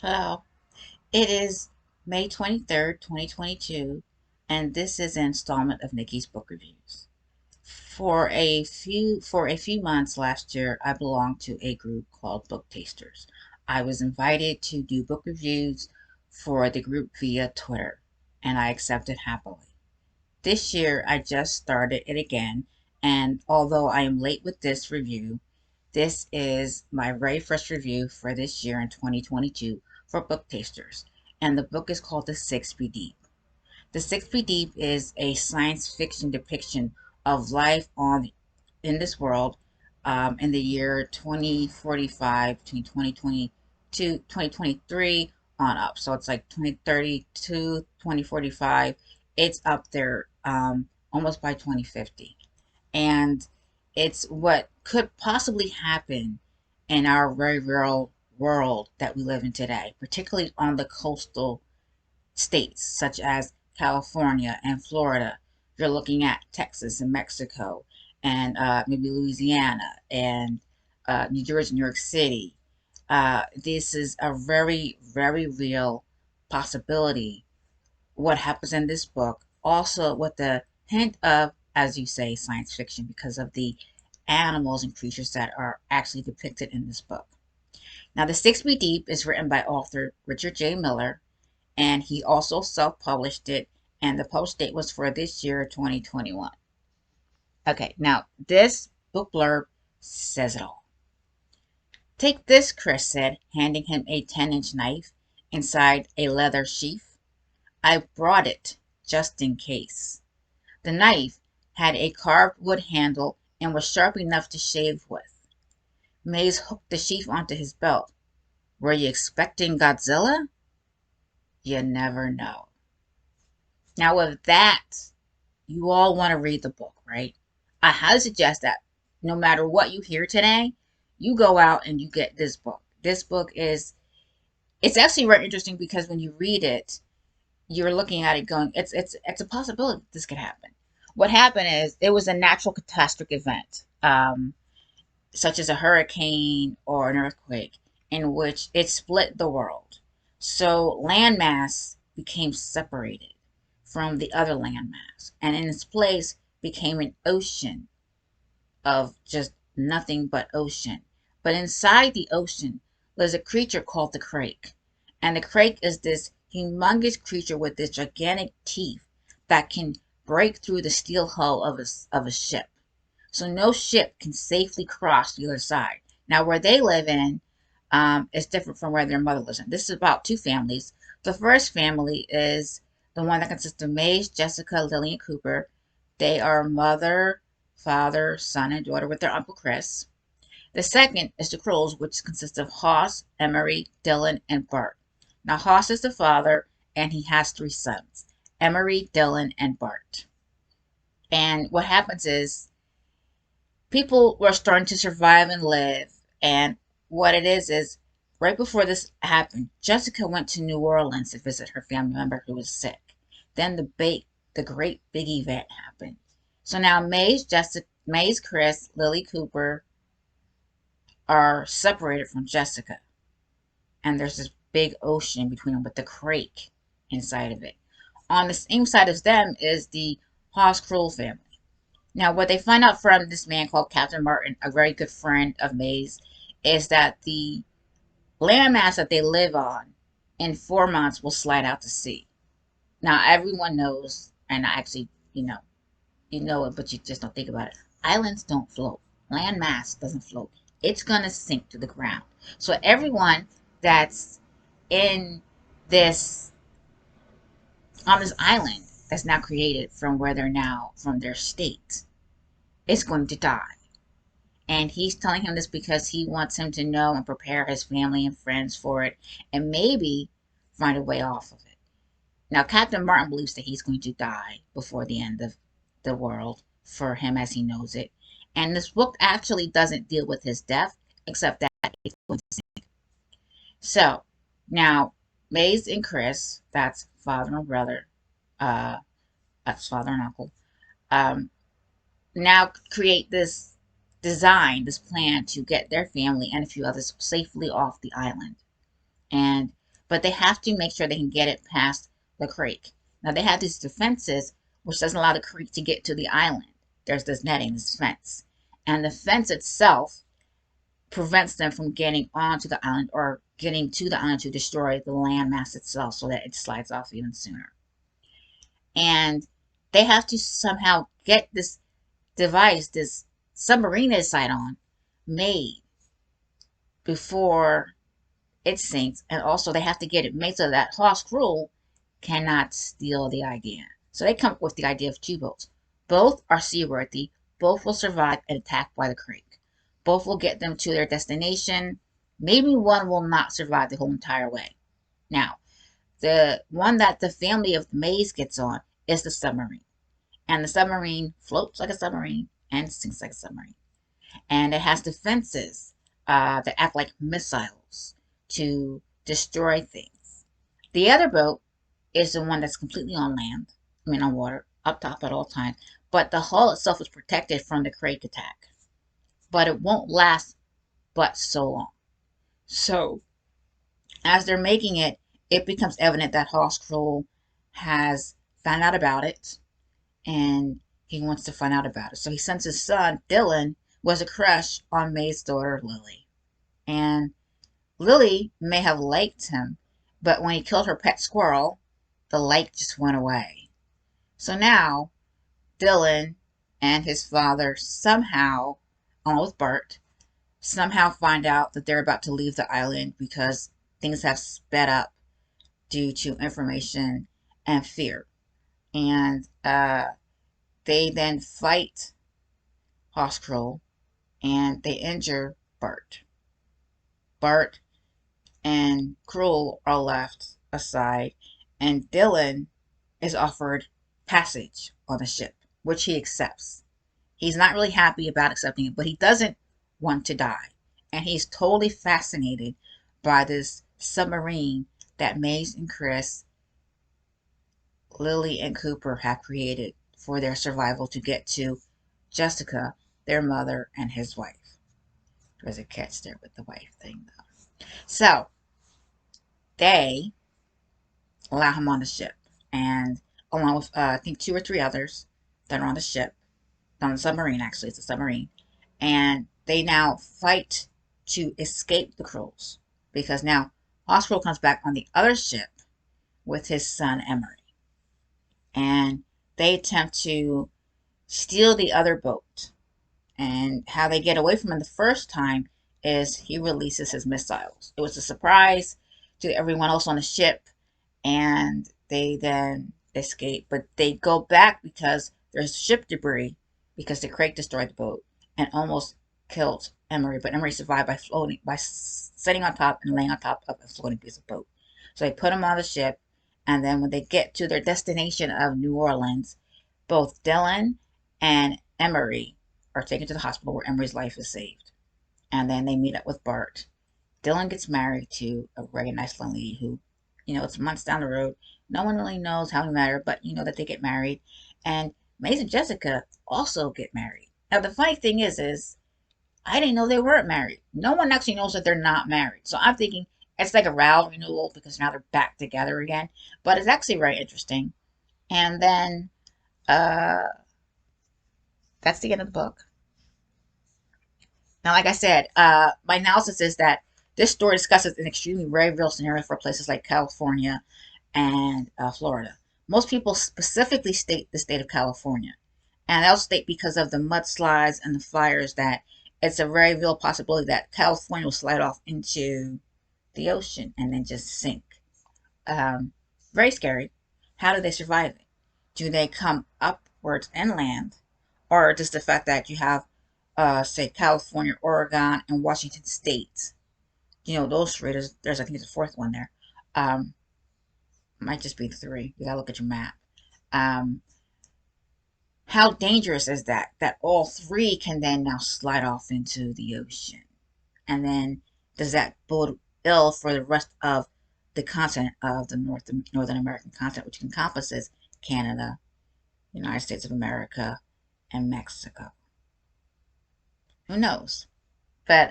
Hello. It is May 23rd, 2022, and this is an installment of Nikki's Book Reviews. For a few months last year, I belonged to a group called Book Tasters. I was invited to do book reviews for the group via Twitter, and I accepted happily. This year, I just started it again, and although I am late with this review, this is my very first review for this year in 2022 for Book Tasters, and the book is called The Sigsbee Deep. The Sigsbee Deep is a science fiction depiction of life on in this world in the year 2045 between 2022 2023 on up. So it's like 2032, 2045. It's up there almost by 2050. And it's what could possibly happen in our very real world that we live in today, particularly on the coastal states such as California and Florida. You're looking at Texas and Mexico and maybe Louisiana and New Jersey, New York City. This is a very, very real possibility. What happens in this book, also with the hint of, as you say, science fiction because of the animals and creatures that are actually depicted in this book. Now, The Six Feet Deep is written by author Richard J. Miller, and he also self-published it, and the published date was for this year, 2021. Okay, now this book blurb says it all. Take this, Chris said, handing him a 10-inch knife inside a leather sheath. I brought it just in case. The knife had a carved wood handle and was sharp enough to shave with. Mays hooked the sheath onto his belt. Were you expecting Godzilla? You never know. Now, with that, you all want to read the book, right? I highly suggest that no matter what you hear today, you go out and you get this book. This book it's actually very interesting because when you read it, you're looking at it going, it's a possibility this could happen. What happened is it was a natural catastrophic event, such as a hurricane or an earthquake, in which it split the world. So landmass became separated from the other landmass, and in its place became an ocean of just nothing but ocean. But inside the ocean there's a creature called the crake. And the crake is this humongous creature with this gigantic teeth that can break through the steel hull of a ship. So no ship can safely cross the other side. Now, where they live in is different from where their mother lives in. This is about two families. The first family is the one that consists of Maze, Jessica, Lily, and Cooper. They are mother, father, son, and daughter with their Uncle Chris. The second is the Krulls, which consists of Hoss, Emery, Dylan, and Bart. Now, Hoss is the father, and he has three sons, Emery, Dylan, and Bart. And what happens is people were starting to survive and live. And what it is right before this happened, Jessica went to New Orleans to visit her family member who was sick. Then the great big event happened. So now Maze, Chris, Lily Cooper are separated from Jessica. And there's this big ocean between them with the crake inside of it. On the same side as them is the Haas Krull family. Now, what they find out from this man called Captain Martin, a very good friend of May's, is that the landmass that they live on in 4 months will slide out to sea. Now, everyone knows, and actually, you know it, but you just don't think about it. Islands don't float. Landmass doesn't float. It's going to sink to the ground. So everyone that's in this on this island that's now created from where they're now from their state is going to die. And he's telling him this because he wants him to know and prepare his family and friends for it and maybe find a way off of it. Now, Captain Martin believes that he's going to die before the end of the world for him as he knows it. And this book actually doesn't deal with his death, except that it's going to sink. So, now, Maze and Chris, that's father and brother, uh, that's father and uncle, um, now create this plan to get their family and a few others safely off the island. And but they have to make sure they can get it past the creek. Now they have these defenses, which doesn't allow the creek to get to the island. There's this netting, this fence, and the fence itself prevents them from getting onto the island or getting to the island to destroy the landmass itself so that it slides off even sooner. And they have to somehow get this device, this submarine they decide on, made before it sinks. And also they have to get it made so that Hawk's crew cannot steal the idea. So they come up with the idea of 2 boats. Both are seaworthy. Both will survive an attack by the creek. Both will get them to their destination. Maybe one will not survive the whole entire way. Now, the one that the family of Mays gets on is the submarine. And the submarine floats like a submarine and sinks like a submarine. And it has defenses that act like missiles to destroy things. The other boat is the one that's completely on land, on water, up top at all times. But the hull itself is protected from the Crake attack. But it won't last but so long. So, as they're making it, it becomes evident that Hawk's crew has found out about it, and he wants to find out about it. So he sends his son, Dylan, was a crush on May's daughter, Lily. And Lily may have liked him, but when he killed her pet squirrel, the like just went away. So now, Dylan and his father somehow, along with Bert, somehow find out that they're about to leave the island because things have sped up due to information and fear. And they then fight Hoskroll and they injure Bert. Bart and Kroll are left aside, and Dylan is offered passage on the ship, which he accepts. He's not really happy about accepting it, but he doesn't want to die. And he's totally fascinated by this submarine that Maze and Chris, Lily and Cooper have created for their survival to get to Jessica, their mother, and his wife. There's a catch there with the wife thing, though. So, they allow him on the ship, and along with, I think, 2 or 3 others that are on the ship, on the submarine, actually, it's a submarine, and they now fight to escape the Krulls, because now Hoskroll comes back on the other ship with his son, Emery, and they attempt to steal the other boat. And how they get away from him the first time is he releases his missiles. It was a surprise to everyone else on the ship, and they then escape. But they go back because there's ship debris, because the Crake destroyed the boat and almost killed Emery. But Emery survived by floating, by sitting on top and laying on top of a floating piece of boat. So they put him on the ship, and then when they get to their destination of New Orleans, both Dylan and Emery are taken to the hospital where Emery's life is saved. And then they meet up with Bart. Dylan gets married to a very nice young lady who, it's months down the road. No one really knows how he met her, but you know that they get married. And Maze and Jessica also get married. Now, the funny thing is I didn't know they weren't married. No one actually knows that they're not married. So I'm thinking it's like a vow renewal because now they're back together again. But it's actually very interesting. And then, that's the end of the book. Now, like I said, my analysis is that this story discusses an extremely very real scenario for places like California and Florida. Most people specifically state the state of California. And they'll state because of the mudslides and the fires that it's a very real possibility that California will slide off into the ocean and then just sink. Very scary. How do they survive it? Do they come upwards inland? Or just the fact that you have, say, California, Oregon, and Washington State. Those 3. There's I think, there's a 4th one there. Might just be 3. You gotta look at your map. How dangerous is that? That all 3 can then now slide off into the ocean. And then does that bode ill for the rest of the continent of the Northern American continent, which encompasses Canada, United States of America, and Mexico? Who knows? But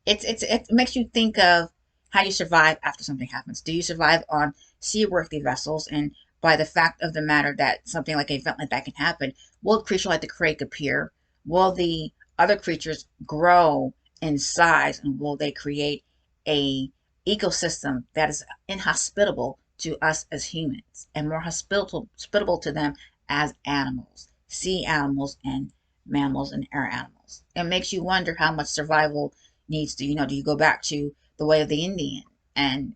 it makes you think of how you survive after something happens. Do you survive on seaworthy vessels? And by the fact of the matter that something like an event like that can happen, will a creature like the crake appear? Will the other creatures grow in size, and will they create a ecosystem that is inhospitable to us as humans and more hospitable to them as animals, sea animals and mammals and air animals? It makes you wonder how much survival needs to, do you go back to the way of the Indian and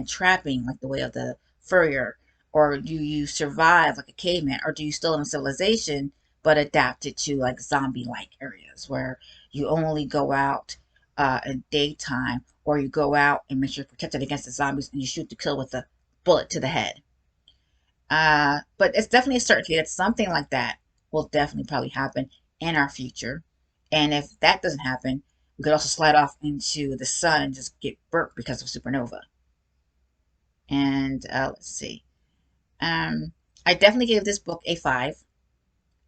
trapping like the way of the furrier, or do you survive like a caveman, or do you still in a civilization but adapted to like zombie like areas where you only go out in daytime, or you go out and make sure you're protected against the zombies and you shoot to kill with a bullet to the head. But it's definitely a certainty that something like that will definitely probably happen in our future. And if that doesn't happen, we could also slide off into the sun and just get burnt because of supernova. And let's see. Um, I definitely gave this book a 5.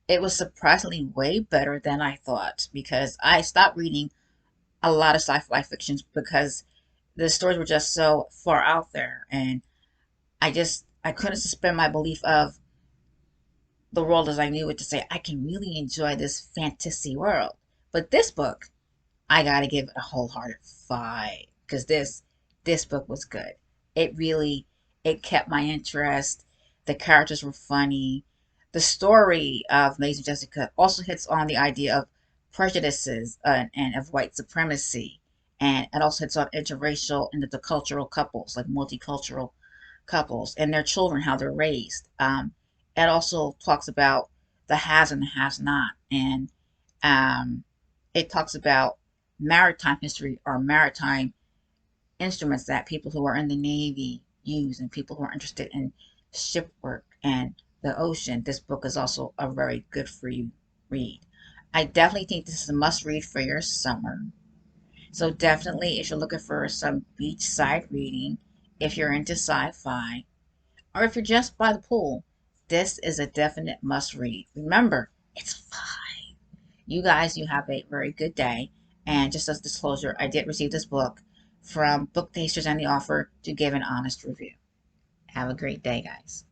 It was surprisingly way better than I thought, because I stopped reading a lot of sci-fi fictions because the stories were just so far out there, and I couldn't suspend my belief of the world as I knew it to say I can really enjoy this fantasy world. But this book, I gotta give it a wholehearted 5, because this book was good. It really, it kept my interest. The characters were funny. The story of Amazing Jessica also hits on the idea of prejudices and of white supremacy, and it also hits on interracial and intercultural couples, like multicultural couples and their children, how they're raised. It also talks about the has and the has not, and um, it talks about maritime history, or maritime instruments that people who are in the Navy use, and people who are interested in shipwork and the ocean. This book is also a very good for you read. I definitely think this is a must read for your summer. So definitely, if you're looking for some beachside reading, if you're into sci-fi, or if you're just by the pool, this is a definite must read. Remember, it's fun. You guys, you have a very good day. And just as disclosure, I did receive this book from Book Tasters and the offer to give an honest review. Have a great day, guys.